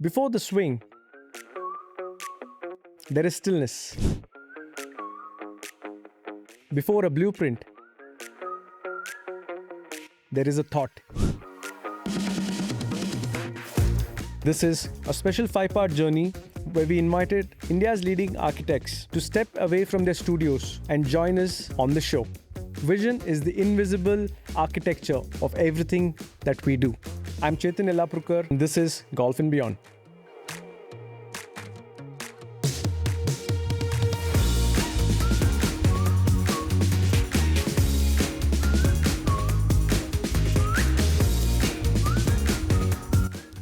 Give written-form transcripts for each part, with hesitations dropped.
Before the swing, there is stillness. Before a blueprint, there is a thought. This is a special 5-part journey where we invited India's leading architects to step away from their studios and join us on the show. Vision is the invisible architecture of everything that we do. I'm Chetan Yallapurkar, and this is Golf and Beyond.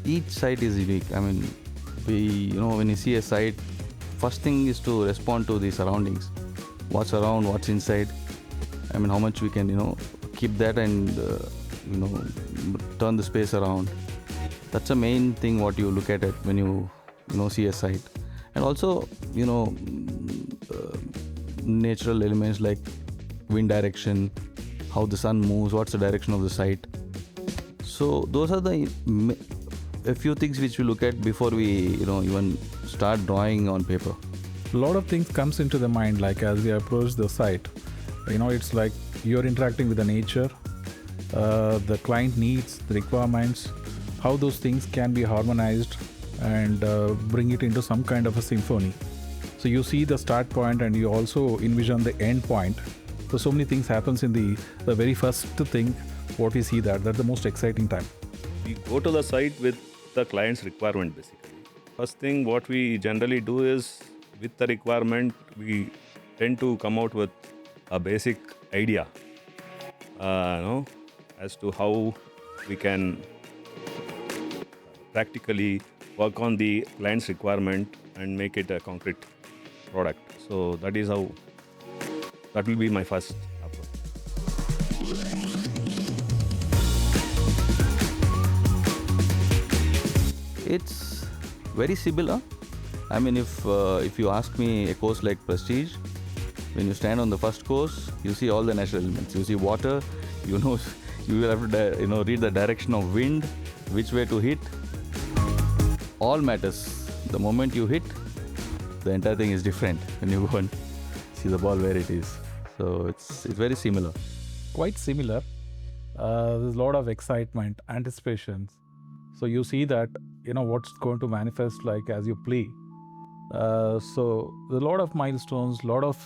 Each site is unique. I mean, when you see a site, first thing is to respond to the surroundings. What's around, what's inside. I mean, how much we can, keep that and, turn the space around. That's the main thing what you look at it when you, see a site. And also, natural elements like wind direction, how the sun moves, what's the direction of the site. So those are a few things which we look at before we even start drawing on paper. A lot of things comes into the mind, like as we approach the site. It's like you're interacting with the nature, the client needs, the requirements, how those things can be harmonized and bring it into some kind of a symphony. So you see the start point and you also envision the end point. So many things happens in the very first thing what we see that's the most exciting time. We go to the site with the client's requirement basically. First thing what we generally do is with the requirement we tend to come out with a basic idea as to how we can practically work on the client's requirement and make it a concrete product. So that will be my first approach. It's very similar. I mean, if you ask me a course like Prestige, when you stand on the first course, you see all the natural elements. You see water, you will have to read the direction of wind, which way to hit. All matters. The moment you hit, the entire thing is different when you go and see the ball where it is. So it's very similar. Quite similar. There's a lot of excitement, anticipations. So you see that what's going to manifest like as you play. So there's a lot of milestones, a lot of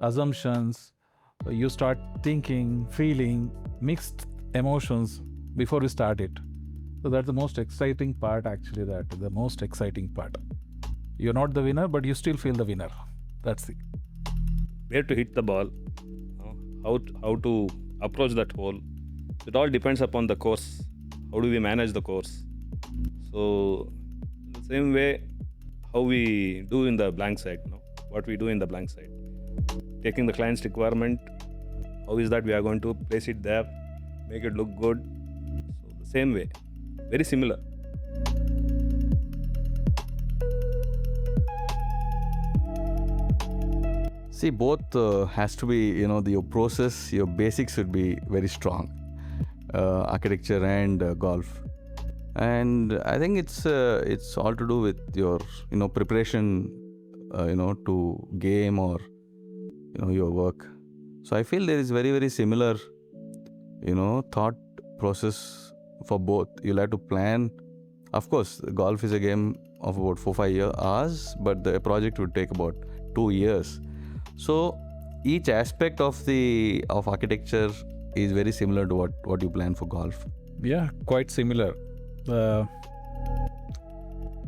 assumptions. You start thinking, feeling, mixed emotions before you start it. So that's the most exciting part actually, the most exciting part. You're not the winner, but you still feel the winner. That's it. Where to hit the ball, how to approach that hole. It all depends upon the course. How do we manage the course? So the same way how we do in the blank site, what we do in the blank site. Taking the client's requirement, how is that we are going to place it there, make it look good. So the same way, very similar. See, both has to be, your process, your basics should be very strong. Architecture and golf. And I think it's all to do with your, preparation, to game or, your work. So I feel there is very, very similar, thought process for both. You'll have to plan. Of course, golf is a game of about 4-5 hours, but the project would take about 2 years. So each aspect of architecture is very similar to what you plan for golf. Yeah, quite similar.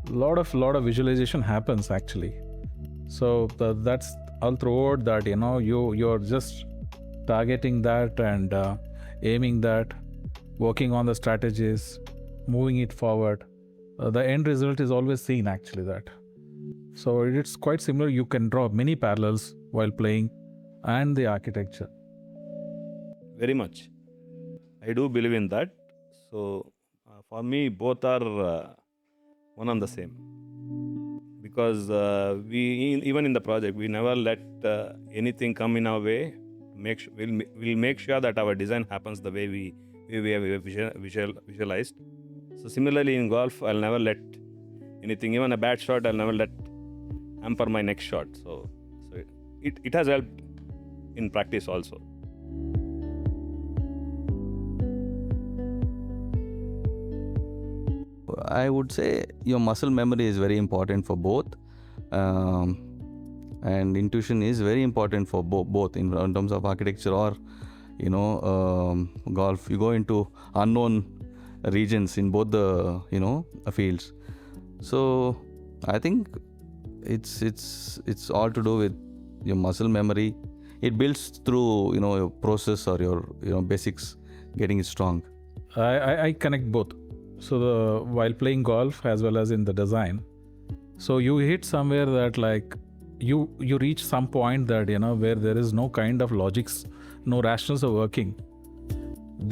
Lot of visualization happens actually. So that's all throughout that. You're just targeting that and aiming that, working on the strategies, moving it forward. The end result is always seen actually that. So it's quite similar. You can draw many parallels while playing and the architecture. Very much. I do believe in that. So for me, both are one and the same. Because even in the project, we never let anything come in our way. We'll make sure that our design happens the way we have visualized. So similarly in golf, I'll never let anything, even a bad shot, I'll never let hamper my next shot. So it has helped in practice also. I would say your muscle memory is very important for both, and intuition is very important for both in terms of architecture or golf. You go into unknown regions in both the fields. So I think it's all to do with your muscle memory. It builds through your process or your basics getting strong. I connect both. So while playing golf as well as in the design, so you hit somewhere that like you reach some point that where there is no kind of logics, no rationals are working.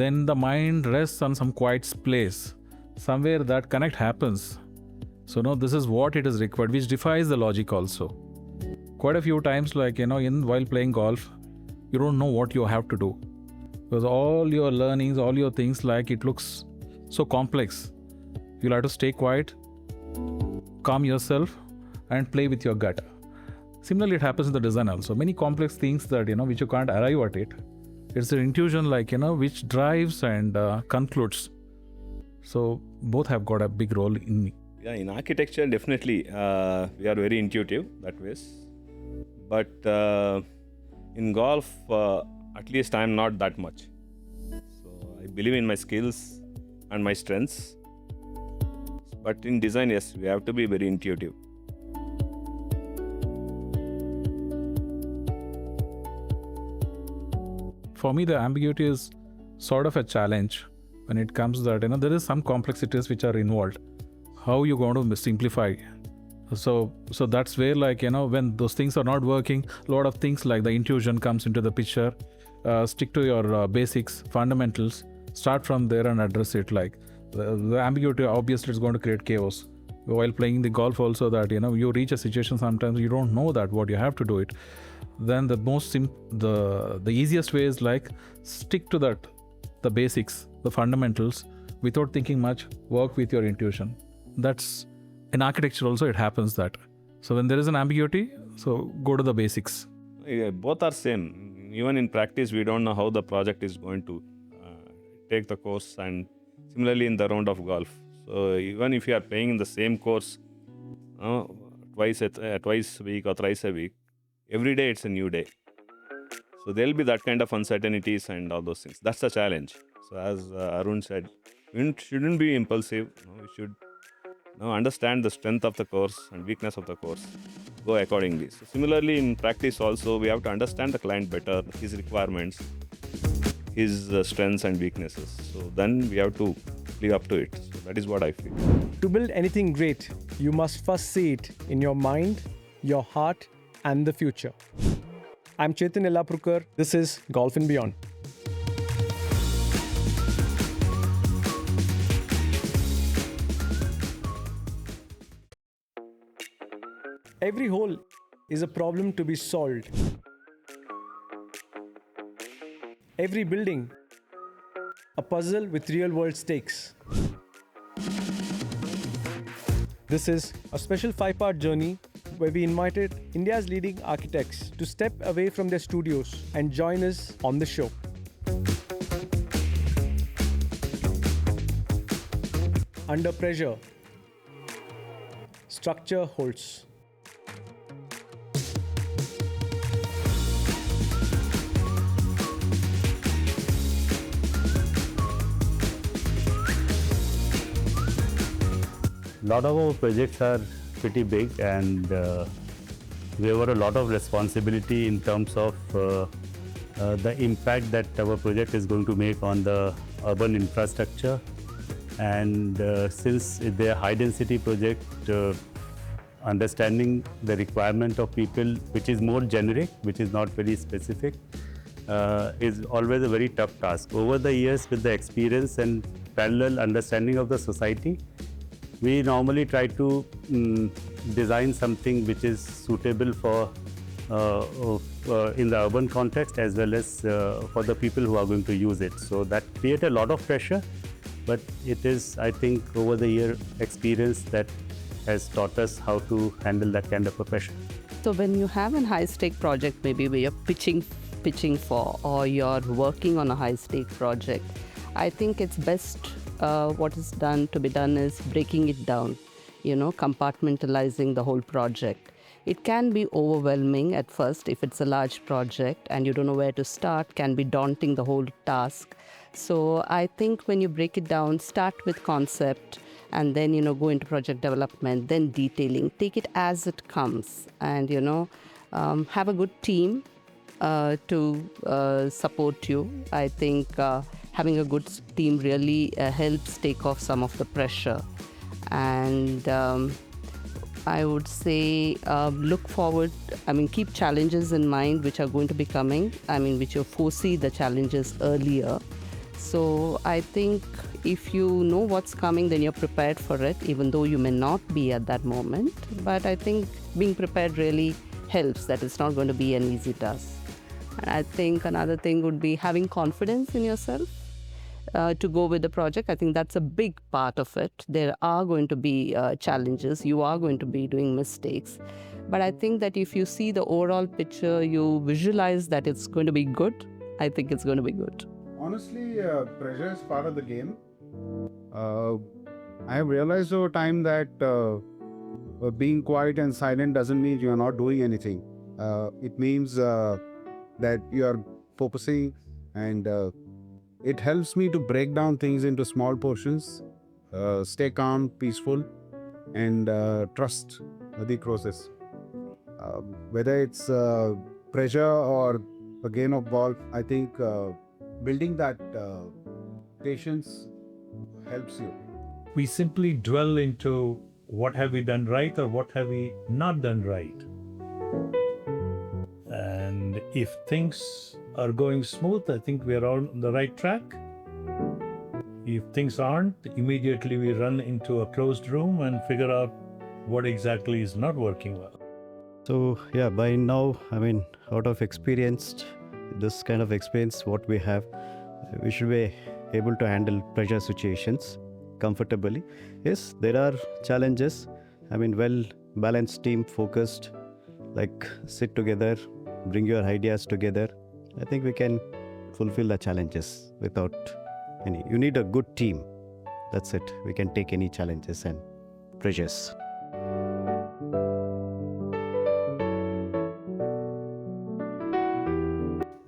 Then the mind rests on some quiet place, somewhere that connect happens. So this is what it is required, which defies the logic also. Quite a few times, like while playing golf, you don't know what you have to do, because all your learnings, all your things, like it looks so complex. You'll have to stay quiet, calm yourself, and play with your gut. Similarly, it happens in the design also. Many complex things that which you can't arrive at it. It's an intuition, like which drives and concludes. So both have got a big role in me. Yeah, in architecture, definitely we are very intuitive that ways. But in golf, at least I am not that much. So I believe in my skills and my strengths. But in design, yes, we have to be very intuitive. For me, the ambiguity is sort of a challenge when it comes that there is some complexities which are involved. How you going to simplify? So that's where, like when those things are not working, a lot of things like the intuition comes into the picture. Stick to your basics, fundamentals. Start from there and address it. Like the ambiguity, obviously, is going to create chaos. While playing the golf, also that you reach a situation sometimes you don't know that what you have to do it. Then the easiest way is like stick to that, the basics, the fundamentals, without thinking much. Work with your intuition. That's in architecture also it happens that. So when there is an ambiguity, so go to the basics. Yeah, both are same. Even in practice, we don't know how the project is going to take the course, and similarly in the round of golf. So even if you are playing in the same course twice a week or thrice a week, every day it's a new day. So there'll be that kind of uncertainties and all those things. That's the challenge. So as Arun said, we shouldn't be impulsive. We should understand the strength of the course and weakness of the course. Go accordingly. So similarly in practice also, we have to understand the client better, his requirements, his strengths and weaknesses. So then we have to live up to it. So that is what I feel. To build anything great, you must first see it in your mind, your heart, and the future. I'm Chetan Yallapurkar. This is Golf and Beyond. Every hole is a problem to be solved. Every building, a puzzle with real-world stakes. This is a special 5-part journey where we invited India's leading architects to step away from their studios and join us on the show. Under pressure, structure holds. A lot of our projects are pretty big, and we have got a lot of responsibility in terms of the impact that our project is going to make on the urban infrastructure. And since they are high density project, understanding the requirement of people, which is more generic, which is not very specific, is always a very tough task. Over the years, with the experience and parallel understanding of the society, we normally try to design something which is suitable for in the urban context as well as for the people who are going to use it. So that creates a lot of pressure, but it is, I think, over the year experience that has taught us how to handle that kind of a pressure. So when you have a high-stake project, maybe where you're pitching for, or you're working on a high-stake project, I think it's best what is to be done is breaking it down, compartmentalizing the whole project. It can be overwhelming at first if it's a large project and you don't know where to start, can be daunting, the whole task. So I think when you break it down, start with concept and then, go into project development, then detailing, take it as it comes and, have a good team to support you. I think having a good team really helps take off some of the pressure. And I would say look forward, keep challenges in mind which are going to be coming, which you foresee the challenges earlier. So I think if you know what's coming, then you're prepared for it, even though you may not be at that moment. But I think being prepared really helps, that it's not going to be an easy task. And I think another thing would be having confidence in yourself to go with the project. I think that's a big part of it. There are going to be challenges. You are going to be doing mistakes. But I think that if you see the overall picture, you visualize that it's going to be good, I think it's going to be good. Honestly, pressure is part of the game. I have realized over time that being quiet and silent doesn't mean you're not doing anything. It means that you're focusing, and it helps me to break down things into small portions, stay calm, peaceful, and trust the process. Whether it's pressure or a game of golf, I think building that patience helps you. We simply dwell into what have we done right or what have we not done right. And if things are going smooth, I think we are on the right track. If things aren't, immediately we run into a closed room and figure out what exactly is not working well. So yeah, by now, out of this kind of experience what we have, we should be able to handle pressure situations comfortably. Yes, there are challenges. Well-balanced team, focused, sit together, bring your ideas together. I think we can fulfill the challenges without any. You need a good team. That's it. We can take any challenges and pressures.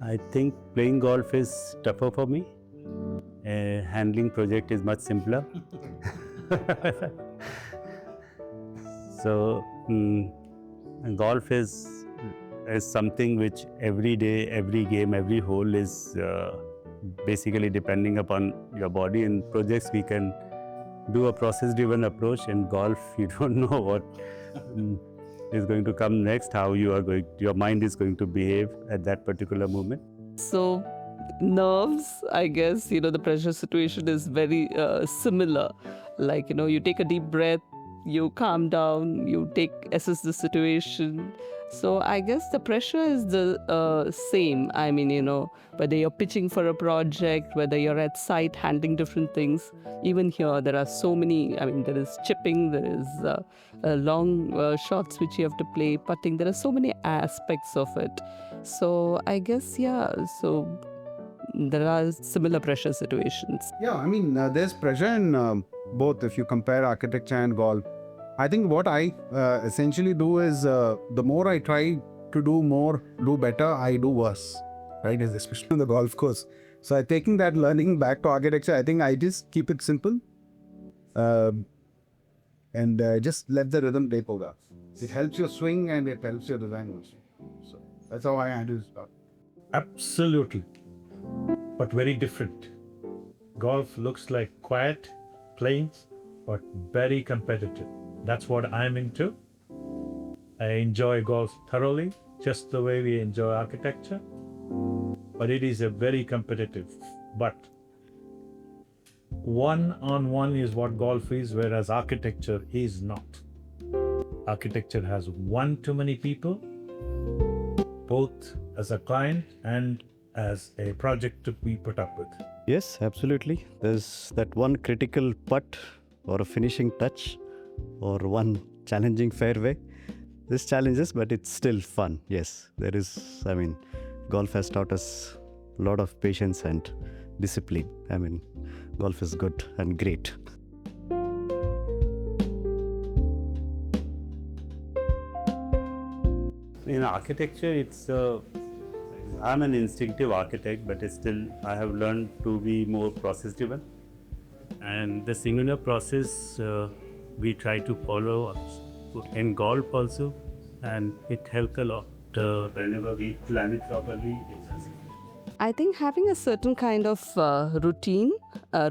I think playing golf is tougher for me. Handling project is much simpler. So golf is something which every day, every game, every hole is basically depending upon your body. In projects, we can do a process-driven approach. In golf, you don't know what is going to come next, how your mind is going to behave at that particular moment. So nerves, I guess, the pressure situation is very similar. You take a deep breath, you calm down, you assess the situation. So I guess the pressure is the same. Whether you're pitching for a project, whether you're at site handling different things. Even here, there are so many, there is chipping, there is long shots which you have to play, putting. There are so many aspects of it. So I guess, so there are similar pressure situations. Yeah, there's pressure in both if you compare architecture and golf. I think what I essentially do is the more I try to do better, I do worse, right? Especially on the golf course. So taking that learning back to architecture, I think I just keep it simple and just let the rhythm take over. It helps your swing and it helps your design also. So that's how I handle stuff. Absolutely. But very different. Golf looks like quiet, plains, but very competitive. That's what I'm into. I enjoy golf thoroughly, just the way we enjoy architecture. But it is a very competitive. But one-on-one is what golf is, whereas architecture is not. Architecture has one too many people, both as a client and as a project to be put up with. Yes, absolutely. There's that one critical putt or a finishing touch or one challenging fairway. This challenges, but it's still fun. Yes, there is, golf has taught us a lot of patience and discipline. Golf is good and great. In architecture, I'm an instinctive architect, but still I have learned to be more process driven. And the singular process we try to follow in golf also, and it helps a lot whenever we plan it properly. I think having a certain kind of routine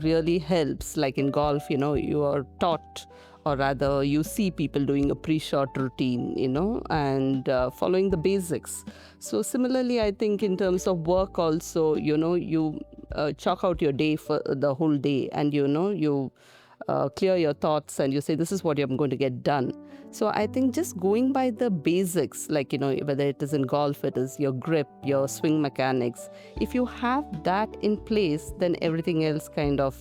really helps. Like in golf, you are taught, or rather, you see people doing a pre-shot routine, and following the basics. So similarly, I think in terms of work also, you chalk out your day for the whole day, and you clear your thoughts, and you say, this is what I'm going to get done. So I think just going by the basics, like, whether it is in golf, it is your grip, your swing mechanics. If you have that in place, then everything else kind of,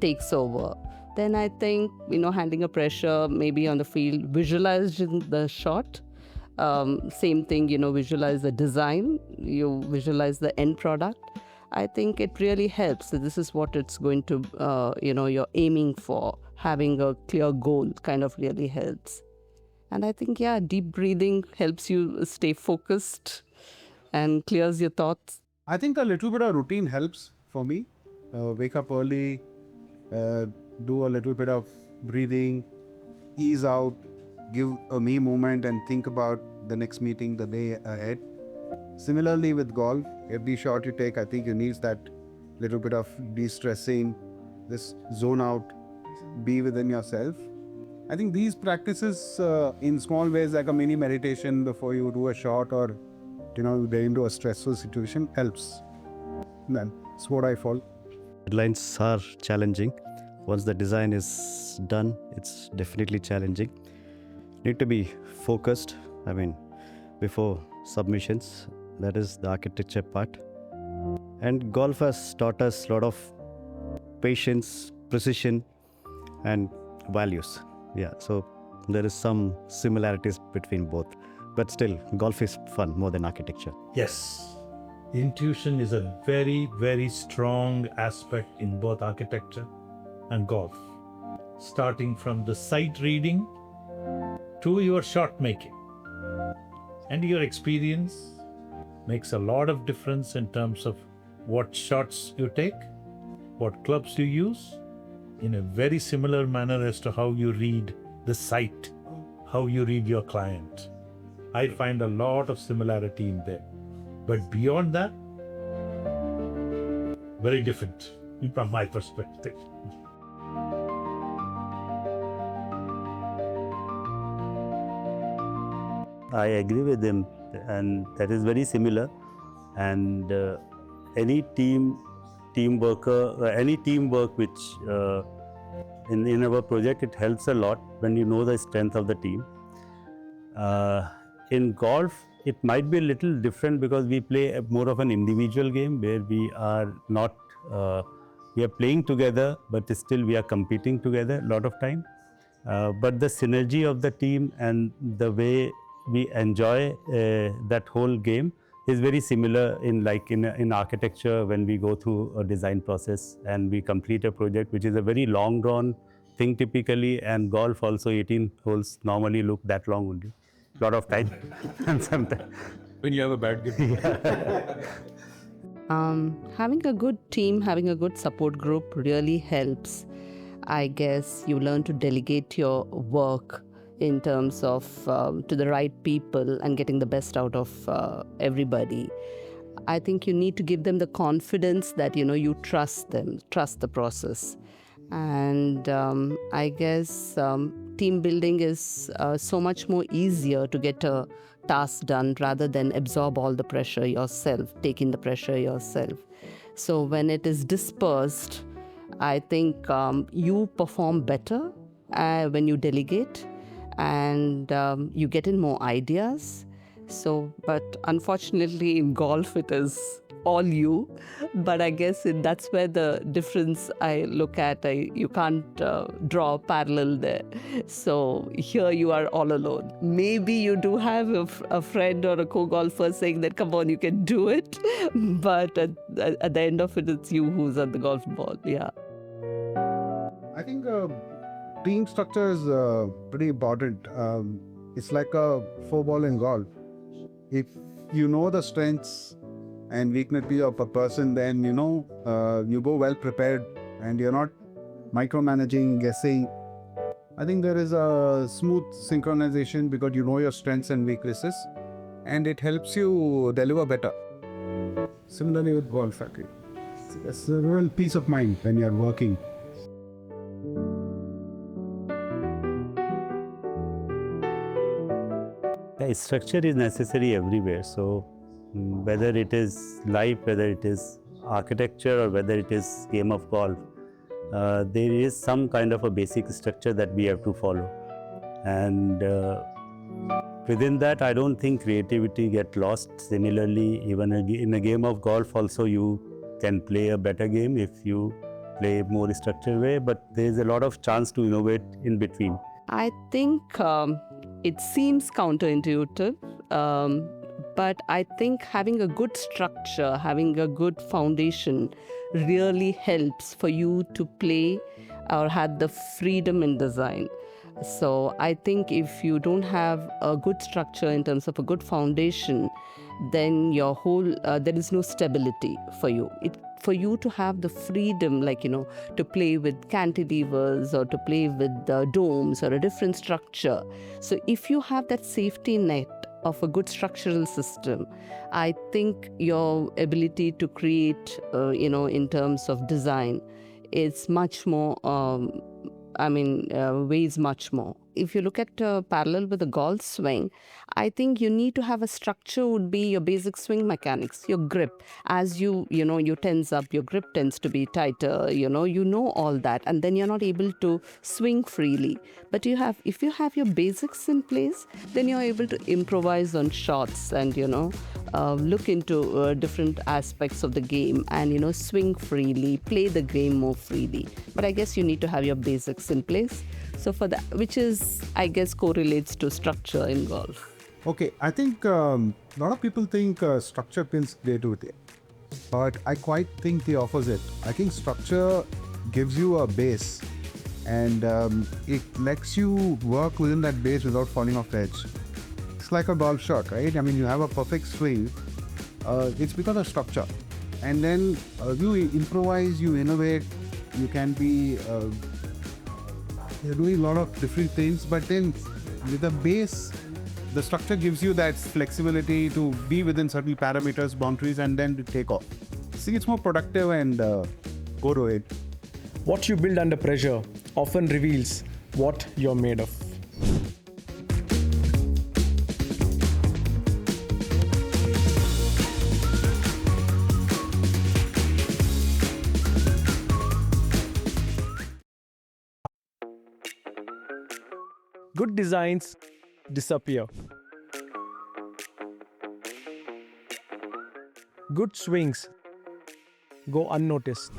takes over. Then I think, handling a pressure maybe on the field, visualizing the shot. Same thing, visualize the design, you visualize the end product. I think it really helps. So this is what it's going to, you're aiming for. Having a clear goal kind of really helps. And I think, deep breathing helps you stay focused and clears your thoughts. I think a little bit of routine helps for me. Wake up early, do a little bit of breathing, ease out, give a me moment and think about the next meeting, the day ahead. Similarly with golf, every shot you take, I think you need that little bit of de-stressing, this zone out, be within yourself. I think these practices in small ways, like a mini meditation before you do a shot or, get into a stressful situation, helps. That's what I follow. Deadlines are challenging. Once the design is done, it's definitely challenging. Need to be focused, before submissions. That is the architecture part. And golf has taught us a lot of patience, precision, and values. So there is some similarities between both. But still, golf is fun more than architecture. Yes, intuition is a very, very strong aspect in both architecture and golf. Starting from the sight reading to your shot making. And your experience makes a lot of difference in terms of what shots you take, what clubs you use, in a very similar manner as to how you read the site, how you read your client. I find a lot of similarity in there. But beyond that, very different from my perspective. I agree with him, and that is very similar. And any teamwork which in our project, it helps a lot when you know the strength of the team. In golf, it might be a little different because we play more of an individual game where we are not, we are playing together, but still we are competing together a lot of time. But the synergy of the team and the way we enjoy that whole game is very similar in architecture when we go through a design process and we complete a project, which is a very long drawn thing typically, and golf also 18 holes normally look that long only. Lot of time and sometimes When you have a bad game. Having a good team, having a good support group really helps. I guess you learn to delegate your work in terms of to the right people and getting the best out of everybody. I think you need to give them the confidence that you trust them, trust the process. And I guess team building is so much more easier to get a task done rather than absorb all the pressure yourself, taking the pressure yourself. So when it is dispersed, I think you perform better when you delegate, and you get in more ideas. So, but unfortunately in golf, it is all you, but I guess that's where the difference I look at. You can't draw a parallel there. So here you are all alone. Maybe you do have a friend or a co-golfer saying that, come on, you can do it. But at the end of it, it's you who's on the golf ball. Yeah. I think team structure is pretty important. It's like a four-ball in golf. If you know the strengths and weaknesses of a person, then you go well prepared and you're not micromanaging, guessing. I think there is a smooth synchronization because you know your strengths and weaknesses, and it helps you deliver better. Similarly with golf, it's a real peace of mind when you're working. Yeah, structure is necessary everywhere. So whether it is life, whether it is architecture, or whether it is game of golf, there is some kind of a basic structure that we have to follow. And within that, I don't think creativity gets lost. Similarly, even in a game of golf also, you can play a better game if you play more structured way, but there is a lot of chance to innovate in between. I think it seems counterintuitive, but I think having a good structure, having a good foundation really helps for you to play or have the freedom in design. So I think if you don't have a good structure in terms of a good foundation, then your whole there is no stability for you. For you to have the freedom, to play with cantilevers or to play with domes or a different structure. So if you have that safety net of a good structural system, I think your ability to create, in terms of design, is much more, weighs much more. If you look at parallel with the golf swing, I think you need to have a structure would be your basic swing mechanics, your grip. As you tense up, your grip tends to be tighter, you know all that, and then you're not able to swing freely. But if you have your basics in place, then you're able to improvise on shots and, look into different aspects of the game and, swing freely, play the game more freely. But I guess you need to have your basics in place. So for that, which is, I guess, correlates to structure in golf. Okay, I think a lot of people think structure kills creativity, but I quite think the opposite. I think structure gives you a base, and it lets you work within that base without falling off the edge. It's like a golf shot, right? I mean, you have a perfect swing. It's because of structure, and then you improvise, you innovate, you can be you're doing a lot of different things, but then with the base, the structure gives you that flexibility to be within certain parameters, boundaries, and then to take off. See, it's more productive and go to it. What you build under pressure often reveals what you're made of. Good designs disappear. Good swings go unnoticed.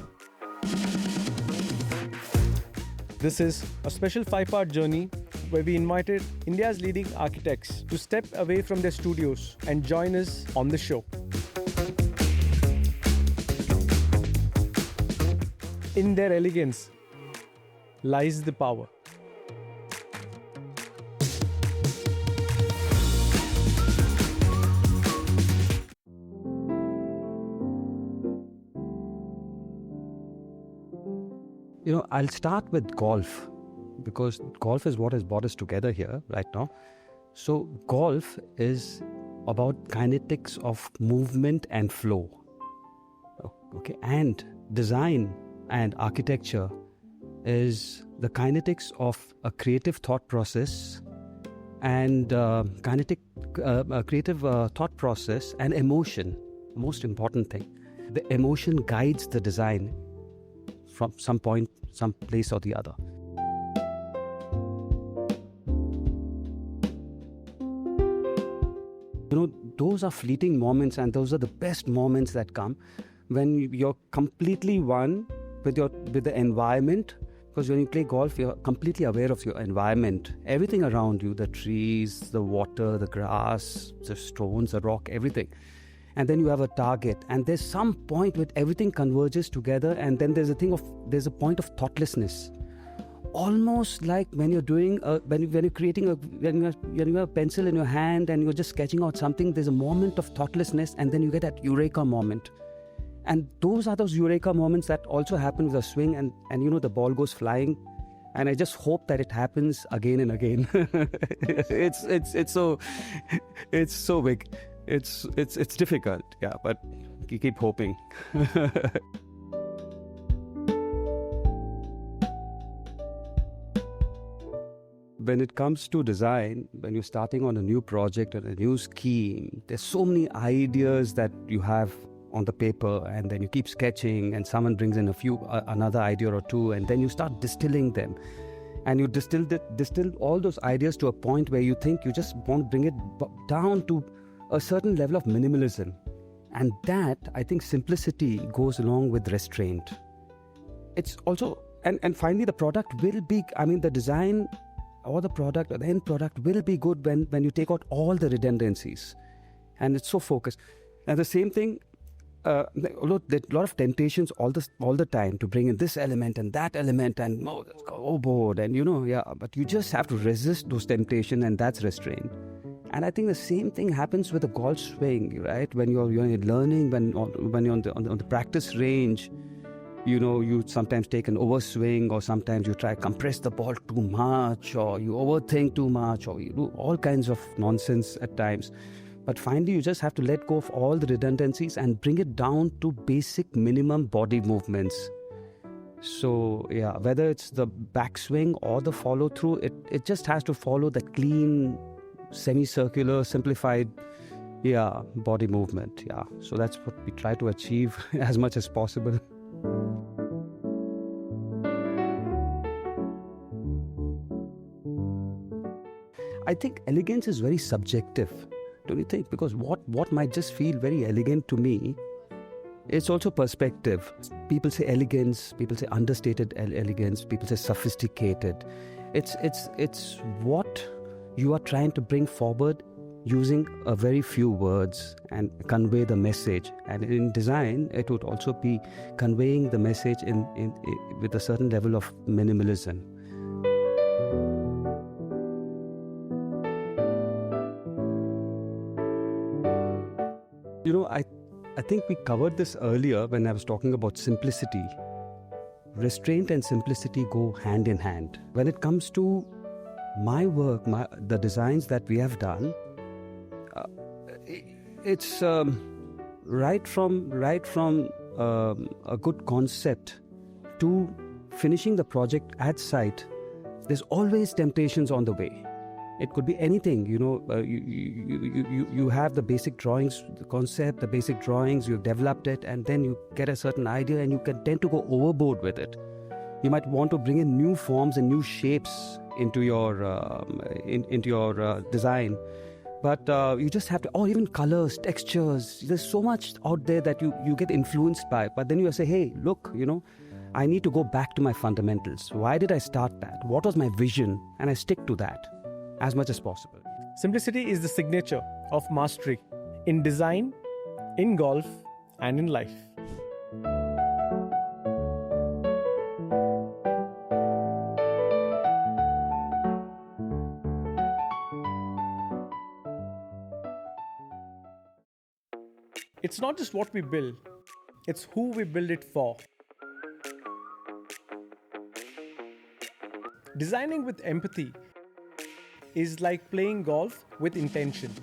This is a special 5-part journey where we invited India's leading architects to step away from their studios and join us on the show. In their elegance lies the power. I'll start with golf because golf is what has brought us together here right now. So golf is about kinetics of movement and flow. Okay, and design and architecture is the kinetics of a creative thought process and creative thought process and emotion. Most important thing, the emotion guides the design from some point, some place or the other. those are fleeting moments, and those are the best moments that come when you're completely one with the environment. Because when you play golf, you're completely aware of your environment, everything around you, the trees, the water, the grass, the stones, the rock, everything. And then you have a target, and there's some point where everything converges together, and then there's a point of thoughtlessness. Almost like when you're doing when you're creating when you have a pencil in your hand and you're just sketching out something, there's a moment of thoughtlessness, and then you get that eureka moment. And those are those eureka moments that also happen with a swing, and the ball goes flying, and I just hope that it happens again and again. it's so big. It's difficult, yeah, but you keep hoping. When it comes to design, when you're starting on a new project or a new scheme, there's so many ideas that you have on the paper, and then you keep sketching, and someone brings in another idea or two, and then you start distilling them, and you distill all those ideas to a point where you think you just want to bring it down to a certain level of minimalism. And that, I think, simplicity goes along with restraint. It's also, and finally the product will be, the design or the product or the end product will be good when you take out all the redundancies, and it's so focused. And the same thing, although there's a lot of temptations all the time to bring in this element and that element and overboard, and but you just have to resist those temptations, and that's restraint. And I think the same thing happens with a golf swing, right? When you're learning, when you're on the practice range, you sometimes take an overswing, or sometimes you try to compress the ball too much, or you overthink too much, or you do all kinds of nonsense at times. But finally, you just have to let go of all the redundancies and bring it down to basic minimum body movements. So, yeah, whether it's the backswing or the follow-through, it just has to follow that clean, semicircular, simplified, body movement. Yeah, so that's what we try to achieve as much as possible. I think elegance is very subjective, don't you think? Because what might just feel very elegant to me, it's also perspective. People say elegance, people say understated elegance, people say sophisticated. It's what you are trying to bring forward using a very few words and convey the message. And in design, it would also be conveying the message in with a certain level of minimalism. I think we covered this earlier when I was talking about simplicity. Restraint and simplicity go hand in hand. When it comes to my work, the designs that we have done, it's right from a good concept to finishing the project at site. There's always temptations on the way. It could be anything, you have the basic drawings, the concept, the basic drawings, you've developed it, and then you get a certain idea and you can tend to go overboard with it. You might want to bring in new forms and new shapes into your design. But you just have to, even colors, textures, there's so much out there that you get influenced by. But then you say, hey, look, I need to go back to my fundamentals. Why did I start that? What was my vision? And I stick to that as much as possible. Simplicity is the signature of mastery in design, in golf, and in life. It's not just what we build, it's who we build it for. Designing with empathy is like playing golf with intention.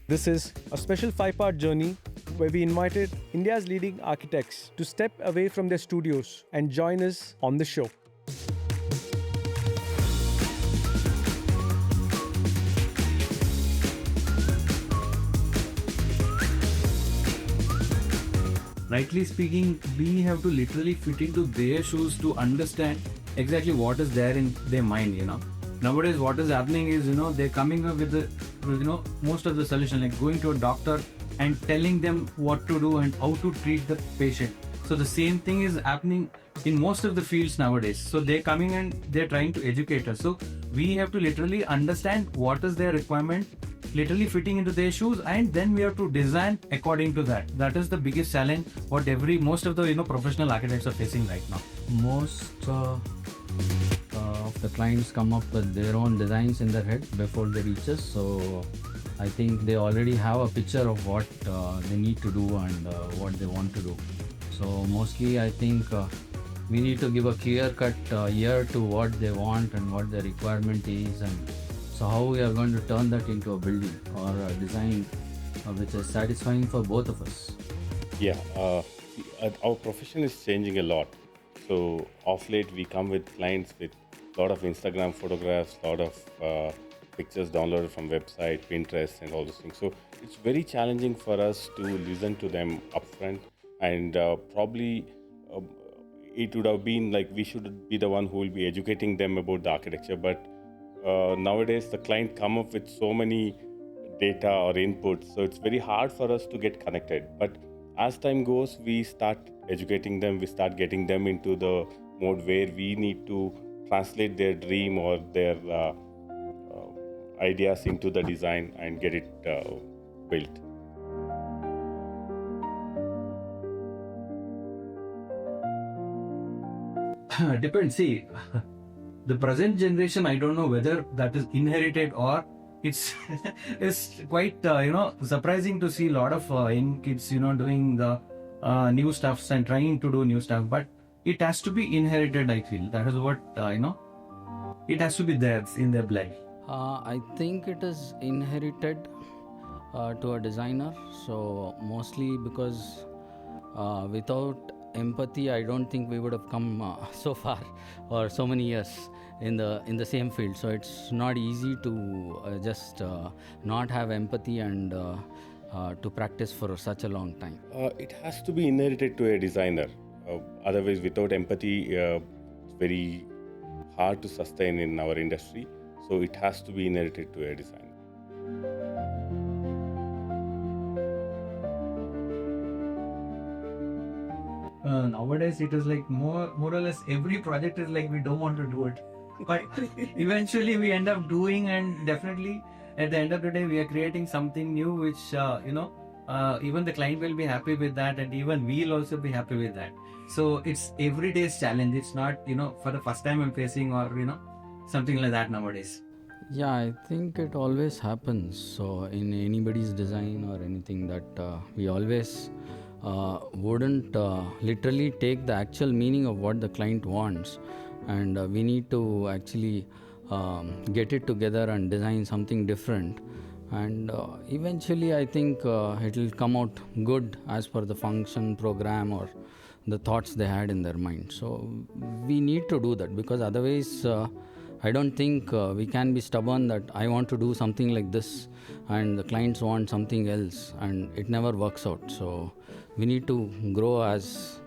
This is a special 5-part journey where we invited India's leading architects to step away from their studios and join us on the show. rightly speaking, we have to literally fit into their shoes to understand exactly what is there in their mind, Nowadays, what is happening is, they're coming up with most of the solution, like going to a doctor and telling them what to do and how to treat the patient. So the same thing is happening in most of the fields nowadays. So they're coming and they're trying to educate us. So we have to literally understand what is their requirement, literally fitting into their shoes, and then we have to design according to that. That is the biggest challenge what most of the professional architects are facing right now. Most of the clients come up with their own designs in their head before they reach us. So I think they already have a picture of what they need to do and what they want to do. So mostly I think we need to give a clear-cut ear to what they want and what their requirement is, and so how we are going to turn that into a building or a design which is satisfying for both of us. Yeah, our profession is changing a lot. So off late we come with clients with a lot of Instagram photographs, a lot of pictures downloaded from website, Pinterest and all those things. So it's very challenging for us to listen to them upfront, and probably it would have been like we should be the one who will be educating them about the architecture, but nowadays the client come up with so many data or inputs, so it's very hard for us to get connected. But as time goes, we start educating them, we start getting them into the mode where we need to translate their dream or their ideas into the design and get it built. Depends. See, the present generation, I don't know whether that is inherited or it's it's quite surprising to see a lot of young kids doing the new stuffs and trying to do new stuff, but it has to be inherited. I feel that is what it has to be there in their blood. I think it is inherited to a designer. So mostly because without empathy, I don't think we would have come so far or so many years in the same field. So it's not easy to just not have empathy and to practice for such a long time. It has to be inherited to a designer. Otherwise, without empathy, it's very hard to sustain in our industry. So it has to be inherited to a designer. Nowadays it is like more or less every project is like we don't want to do it, but eventually we end up doing, and definitely at the end of the day we are creating something new which even the client will be happy with that, and even we'll also be happy with that. So it's every day's challenge. It's not for the first time I'm facing or something like that nowadays. Yeah, I think it always happens. So in anybody's design or anything that we always wouldn't literally take the actual meaning of what the client wants, and we need to actually get it together and design something different, and eventually I think it will come out good as per the function, program, or the thoughts they had in their mind. So we need to do that, because otherwise I don't think we can be stubborn that I want to do something like this and the clients want something else, and it never works out. So we need to grow as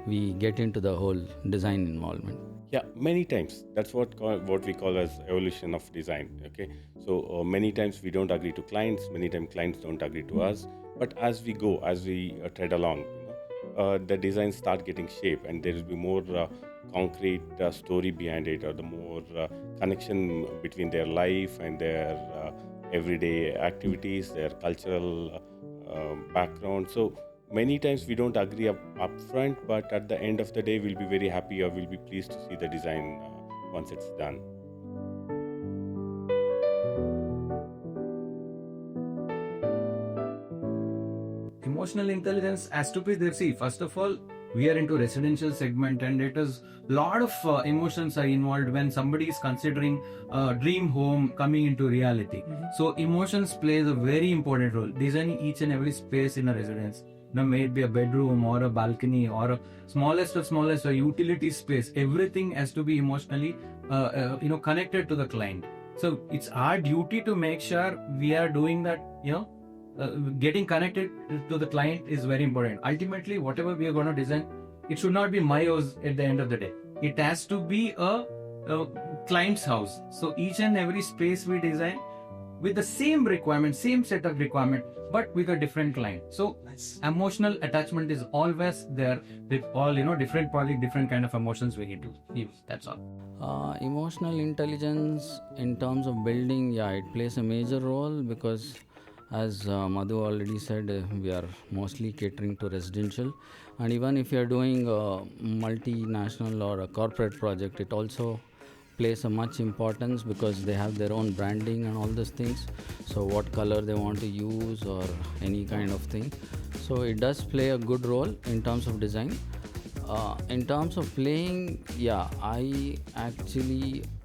we get into the whole design involvement. Yeah, many times. That's what we call as evolution of design. Okay, so many times we don't agree to clients. Many times clients don't agree to us. But as we go, as we tread along, the designs start getting shape, and there will be more concrete story behind it, or the more connection between their life and their everyday activities, their cultural background. So many times we don't agree up front, but at the end of the day we'll be very happy, or we'll be pleased to see the design once it's done. Emotional intelligence has to be there. See, first of all, we are into residential segment, and it is lot of emotions are involved when somebody is considering a dream home coming into reality. So emotions plays a very important role. Designing each and every space in a residence, may it be a bedroom or a balcony or a smallest or utility space, everything has to be emotionally connected to the client. So it's our duty to make sure we are doing that getting connected to the client is very important. Ultimately, whatever we are going to design, it should not be my house at the end of the day. It has to be a client's house. So each and every space we design with the same requirement, same set of requirement, but with a different client. So emotional attachment is always there with all, different project, different kind of emotions we need to use. That's all. Emotional intelligence in terms of building, yeah, it plays a major role because as Madhu already said, we are mostly catering to residential, and even if you are doing a multinational or a corporate project, it also plays a much importance because they have their own branding and all these things. So what color they want to use or any kind of thing. So it does play a good role in terms of design. In terms of playing, yeah, I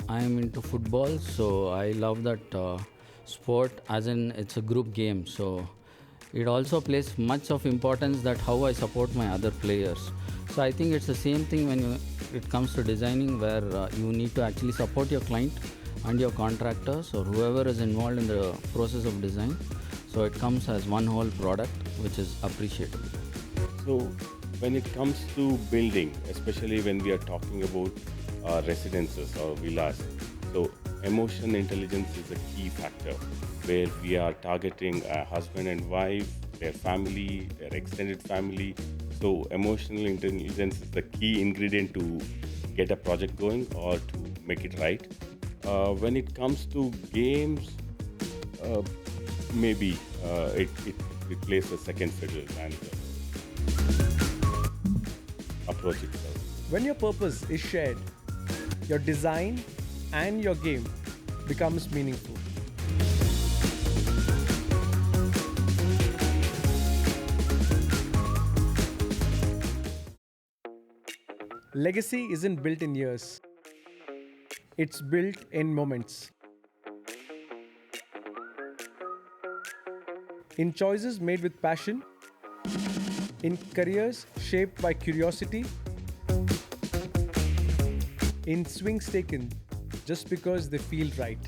am into football, so I love that sport, as in it's a group game. So it also plays much of importance that how I support my other players. So I think it's the same thing when it comes to designing, where you need to actually support your client and your contractors or whoever is involved in the process of design. So it comes as one whole product, which is appreciable. So when it comes to building, especially when we are talking about residences or villas, so emotion intelligence is a key factor where we are targeting a husband and wife, their family, their extended family. So emotional intelligence is the key ingredient to get a project going or to make it right. When it comes to games, maybe it plays a second fiddle and approach itself. When your purpose is shared, your design and your game becomes meaningful. Legacy isn't built in years. It's built in moments. In choices made with passion, in careers shaped by curiosity, in swings taken just because they feel right.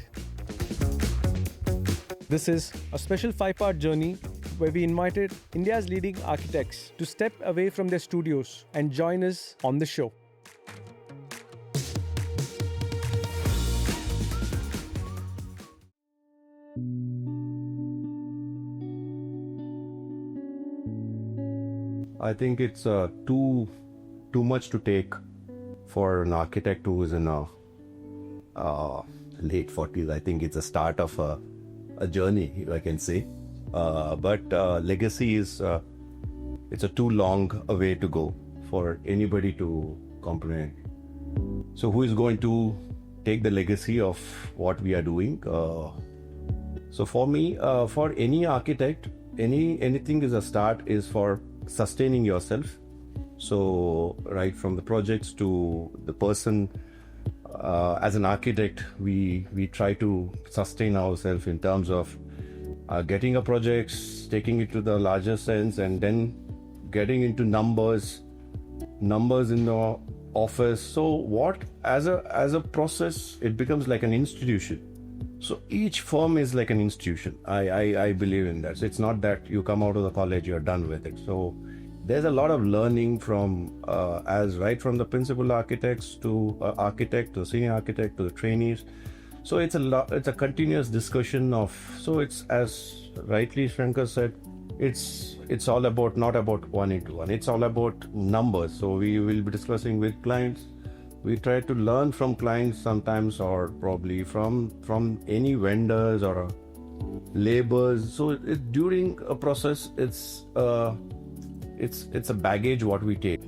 This is a special 5-part journey where we invited India's leading architects to step away from their studios and join us on the show. I think it's too much to take for an architect who is in a late 40s. I think it's a start of a journey, if I can say. But legacy is it's a too long a way to go for anybody to comprehend. So who is going to take the legacy of what we are doing? So for me, for any architect, anything is a start is for sustaining yourself. So right from the projects to the person, as an architect, we try to sustain ourselves in terms of getting a project, taking it to the larger sense, and then getting into numbers in the office. So what as a process, it becomes like an institution. So each firm is like an institution. I believe in that. So it's not that you come out of the college, you're done with it. So there's a lot of learning from right from the principal architects to architect to senior architect to the trainees. So it's a continuous discussion of. So it's, as rightly Shankar said, it's all about, not about 1:1. It's all about numbers. So we will be discussing with clients. We try to learn from clients sometimes, or probably from any vendors or laborers. So during a process, it's a baggage what we take.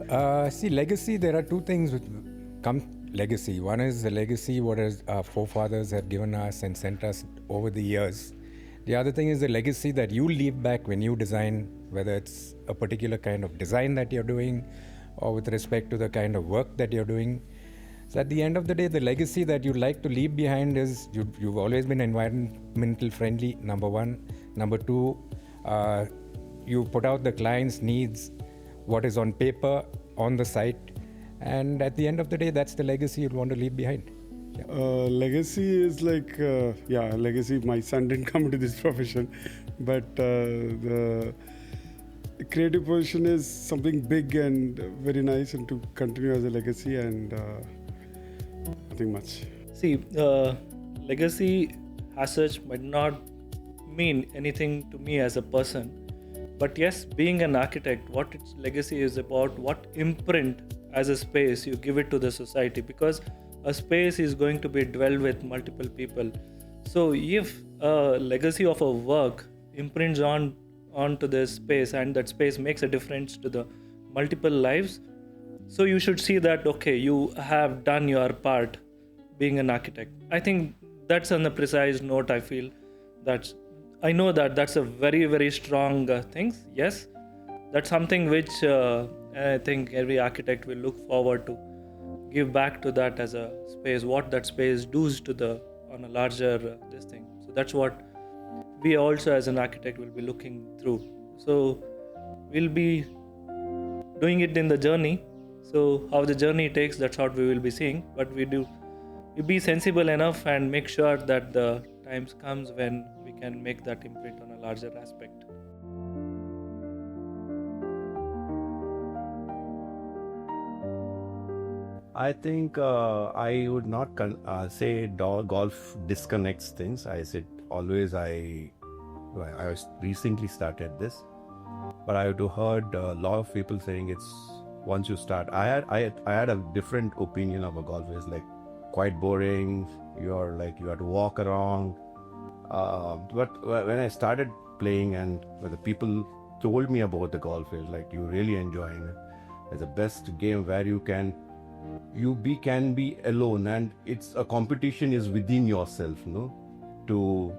See, legacy, there are two things which come legacy. One is the legacy what our forefathers have given us and sent us over the years. The other thing is the legacy that you leave back when you design, whether it's a particular kind of design that you're doing or with respect to the kind of work that you're doing. So at the end of the day, the legacy that you like to leave behind is you've always been environmental friendly, number one. Number two, you put out the client's needs, what is on paper, on the site. And at the end of the day, that's the legacy you'd want to leave behind. Legacy is like, legacy. My son didn't come into this profession. but the creative position is something big and very nice, and to continue as a legacy, and nothing much. See, legacy as such might not mean anything to me as a person, but yes, being an architect, what its legacy is about, what imprint as a space you give it to the society, because a space is going to be dwelled with multiple people. So if a legacy of a work imprints onto this space, and that space makes a difference to the multiple lives, so you should see that, okay, you have done your part being an architect. I think that's on the precise note. I feel I know that's a very, very strong thing. Yes, that's something which I think every architect will look forward to give back to that as a space, what that space does to the on a larger this thing. So that's what we also as an architect will be looking through. So we'll be doing it in the journey. So how the journey takes, that's what we will be seeing. But we be sensible enough and make sure that the times comes when we can make that imprint on a larger aspect. I think I would not say golf disconnects things. I said always I was recently started this, but I heard a lot of people saying it's once you start. I had a different opinion of a golf. It's like quite boring. You have to walk around. But when I started playing and when the people told me about the golf, it's like you really enjoying it. It's the best game where you can be alone, and it's a competition is within yourself, to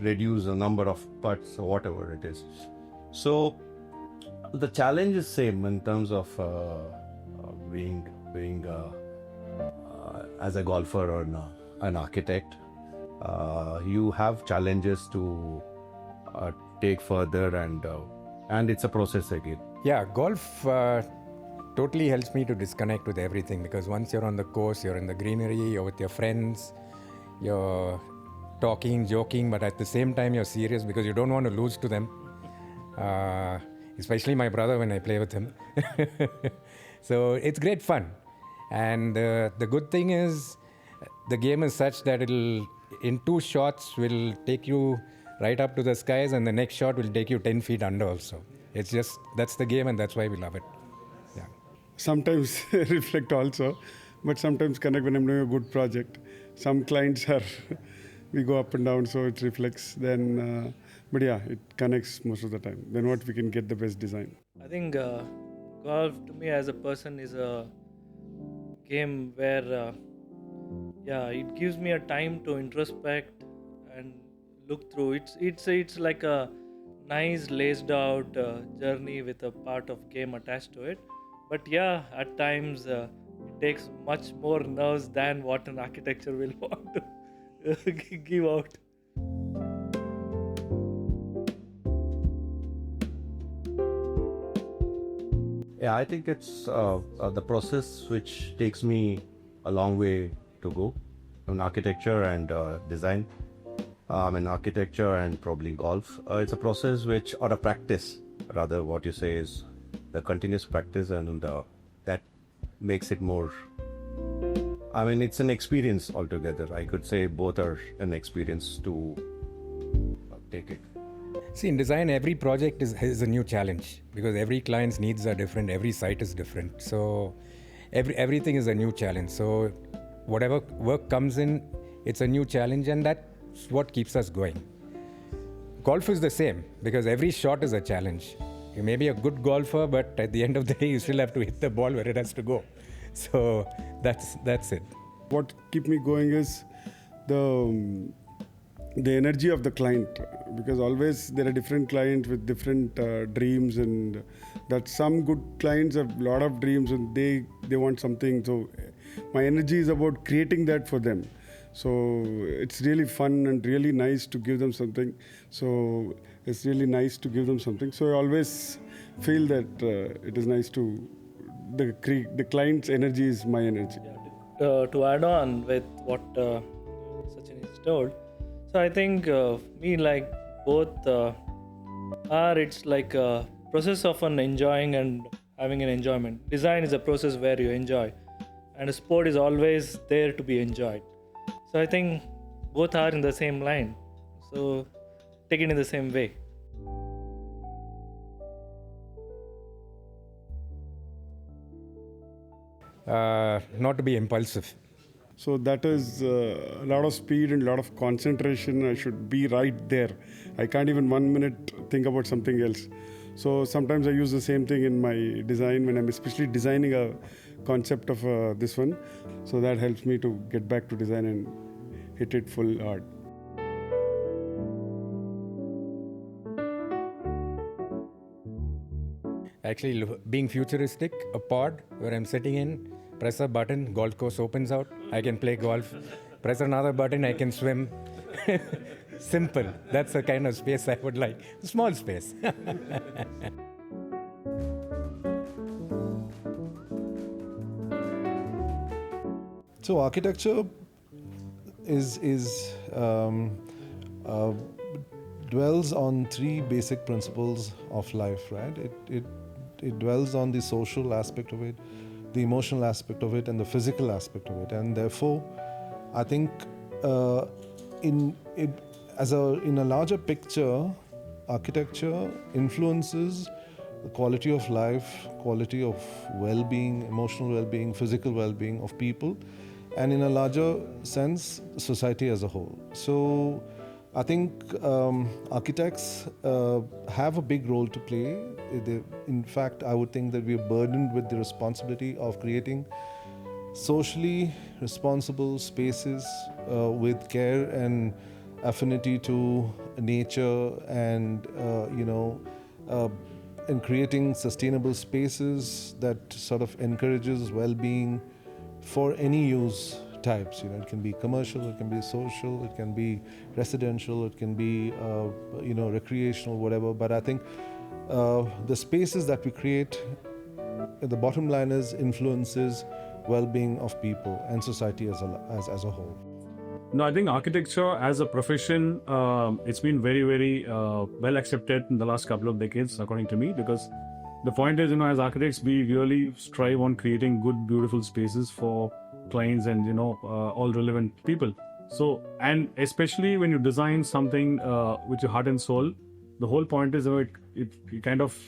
reduce the number of putts or whatever it is. So the challenge is same in terms of being as a golfer or an architect. You have challenges to take further, and it's a process again. Yeah, golf totally helps me to disconnect with everything, because once you're on the course, you're in the greenery, you're with your friends, you're talking, joking, but at the same time you're serious because you don't want to lose to them. Especially my brother when I play with him. So it's great fun. And the good thing is the game is such that it'll, in 2 shots, will take you right up to the skies, and the next shot will take you 10 feet under also. It's just, that's the game, and that's why we love it. Yeah. Sometimes reflect also, but sometimes connect when I'm doing a good project. Some clients are, we go up and down, so it reflects then, but yeah, it connects most of the time. Then what we can get the best design. I think golf to me as a person is a game where, it gives me a time to introspect and look through. It's like a nice laced out journey with a part of game attached to it. But yeah, at times it takes much more nerves than what an architecture will want to give out. Yeah, I think it's the process which takes me a long way to go in architecture and design. In architecture and probably golf. It's a process or a practice, rather, what you say is the continuous practice, and that makes it more. It's an experience altogether. I could say both are an experience to take it. See, in design, every project is a new challenge, because every client's needs are different, every site is different. So everything is a new challenge. So whatever work comes in, it's a new challenge, and that's what keeps us going. Golf is the same, because every shot is a challenge. You may be a good golfer, but at the end of the day, you still have to hit the ball where it has to go. So that's it. What keeps me going is the energy of the client, because always there are different clients with different dreams, and that some good clients have a lot of dreams and they want something. So my energy is about creating that for them. So it's really fun and really nice to give them something. So I always feel that it is nice to, the client's energy is my energy. To add on with what Sachin is told, so I think me, like both are, it's like a process of an enjoying and having an enjoyment. Design is a process where you enjoy, and sport is always there to be enjoyed. So I think both are in the same line. So take it in the same way. Not to be impulsive. So that is a lot of speed and a lot of concentration. I should be right there. I can't even 1 minute think about something else. So sometimes I use the same thing in my design when I'm especially designing a concept of this one. So that helps me to get back to design and hit it full hard. Actually, being futuristic, a pod where I'm sitting in, press a button, golf course opens out, I can play golf. Press another button, I can swim. Simple. That's the kind of space I would like. Small space. So architecture dwells on three basic principles of life, right? It dwells on the social aspect of it, the emotional aspect of it, and the physical aspect of it. And therefore, I think in a larger picture, architecture influences the quality of life, quality of well-being, emotional well-being, physical well-being of people, and in a larger sense, society as a whole. So I think architects have a big role to play. In fact, I would think that we are burdened with the responsibility of creating socially responsible spaces with care and affinity to nature, and in creating sustainable spaces that sort of encourages well-being for any use types. It can be commercial, it can be social, it can be residential, it can be recreational, whatever. But I think the spaces that we create, the bottom line is influences well-being of people and society as a whole. No, I think architecture as a profession, it's been very, very well accepted in the last couple of decades, according to me, because the point is, as architects, we really strive on creating good, beautiful spaces for clients and, all relevant people. So, and especially when you design something with your heart and soul, the whole point is, it kind of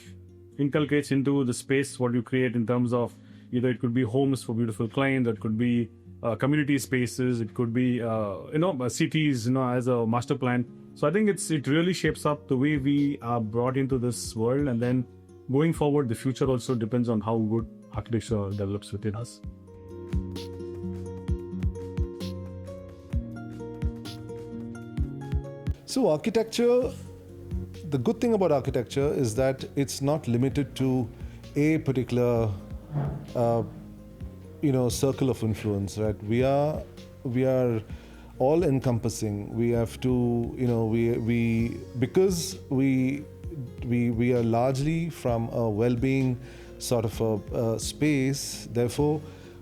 inculcates into the space what you create in terms of either it could be homes for beautiful clients, or it could be community spaces, it could be cities, as a master plan. So I think it really shapes up the way we are brought into this world, and then going forward, the future also depends on how good architecture develops within us. So architecture, the good thing about architecture is that it's not limited to a particular circle of influence, right? We are all encompassing. We have to, because we are largely from a well-being sort of a space, therefore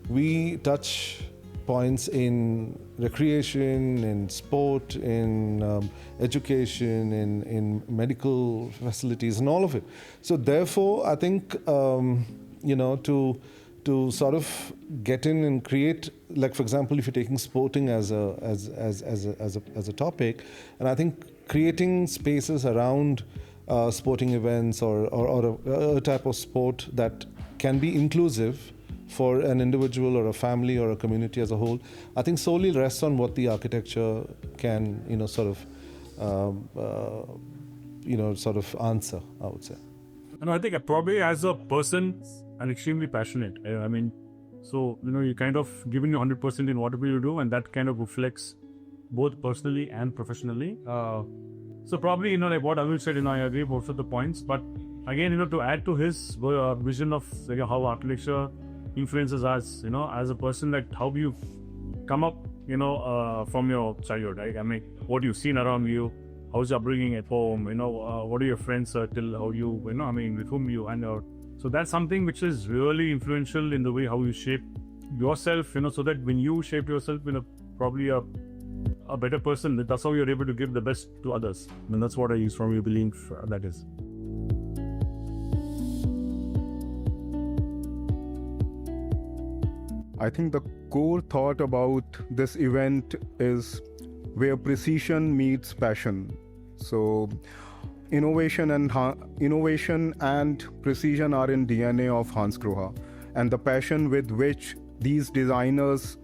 we touch points in recreation, in sport, in education, in medical facilities, and all of it. So therefore, I think to sort of get in and create, like for example, if you're taking sporting as a topic, and I think creating spaces around sporting events or a type of sport that can be inclusive for an individual or a family or a community as a whole, I think solely rests on what the architecture can, sort of answer, I would say. And I think probably as a person, I'm extremely passionate. So, you kind of giving you 100% in whatever you do, and that kind of reflects both personally and professionally. So probably, like what Avil said, I agree with most of the points. But again, to add to his vision of how architecture influences us, as a person, like how you come up, from your childhood, right? What you've seen around you, how's your upbringing at home, what are your friends circle, how you, with whom you hang out. So that's something which is really influential in the way how you shape yourself, so that when you shape yourself in probably a a better person. That's how you're able to give the best to others. And that's what I strongly believe that is. I think the core thought about this event is where precision meets passion. So innovation and precision are in DNA of Hansgrohe, and the passion with which these designers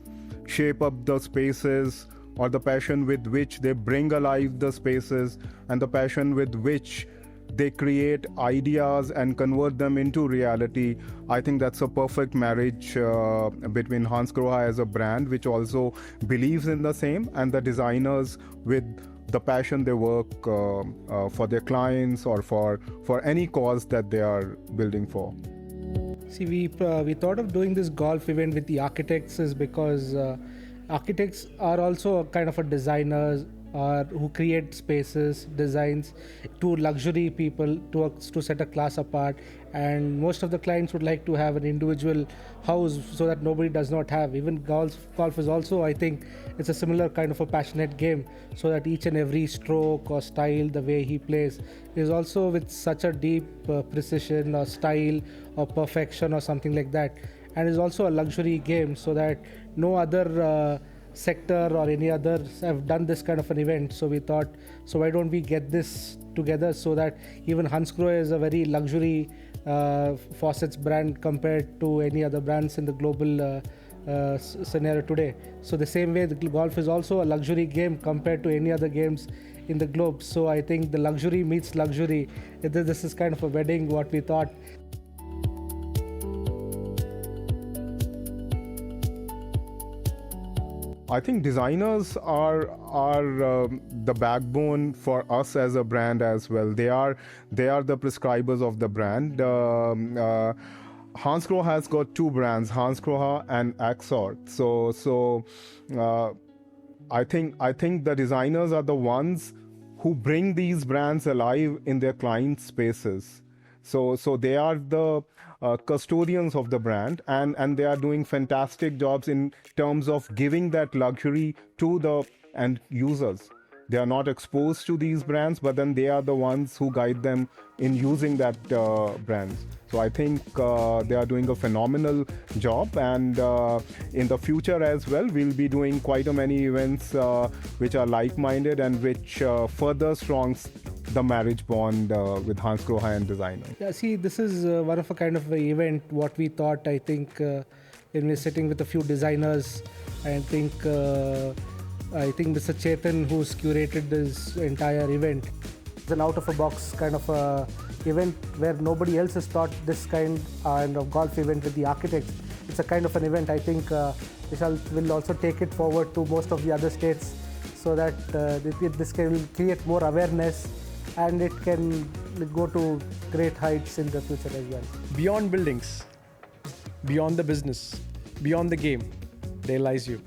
shape up the spaces, or the passion with which they bring alive the spaces, and the passion with which they create ideas and convert them into reality. I think that's a perfect marriage between Hansgrohe as a brand, which also believes in the same, and the designers with the passion they work for their clients or for any cause that they are building for. See, we thought of doing this golf event with the architects is because architects are also a kind of a designers who create spaces, designs to luxury people to set a class apart, and most of the clients would like to have an individual house so that nobody does not have. Even golf is also, I think, it's a similar kind of a passionate game, so that each and every stroke or style, the way he plays, is also with such a deep precision or style or perfection or something like that, and is also a luxury game, so that no other sector or any others have done this kind of an event. So we thought, so why don't we get this together, so that even Hansgrohe is a very luxury faucets brand compared to any other brands in the global scenario today. So the same way, the golf is also a luxury game compared to any other games in the globe. So I think the luxury meets luxury. This is kind of a wedding, what we thought. I think designers are the backbone for us as a brand as well. They are the prescribers of the brand. Hansgrohe has got two brands, Hansgrohe and Axor. So I think the designers are the ones who bring these brands alive in their client spaces. So they are the custodians of the brand, and they are doing fantastic jobs in terms of giving that luxury to the end users. They are not exposed to these brands, but then they are the ones who guide them in using that brands. So I think they are doing a phenomenal job, and in the future as well, we'll be doing quite a many events which are like-minded and which further strongs the marriage bond with Hansgrohe and designer. Yeah, see, this is one of a kind of a event. What we thought, I think, when we're sitting with a few designers, I think Mr. Chetan, who's curated this entire event, it's an out-of-a-box kind of a event where nobody else has thought this kind of golf event with the architects. It's a kind of an event. I think we'll also take it forward to most of the other states, so that this can create more awareness, and it can go to great heights in the future as well. Beyond buildings, beyond the business, beyond the game, there lies you.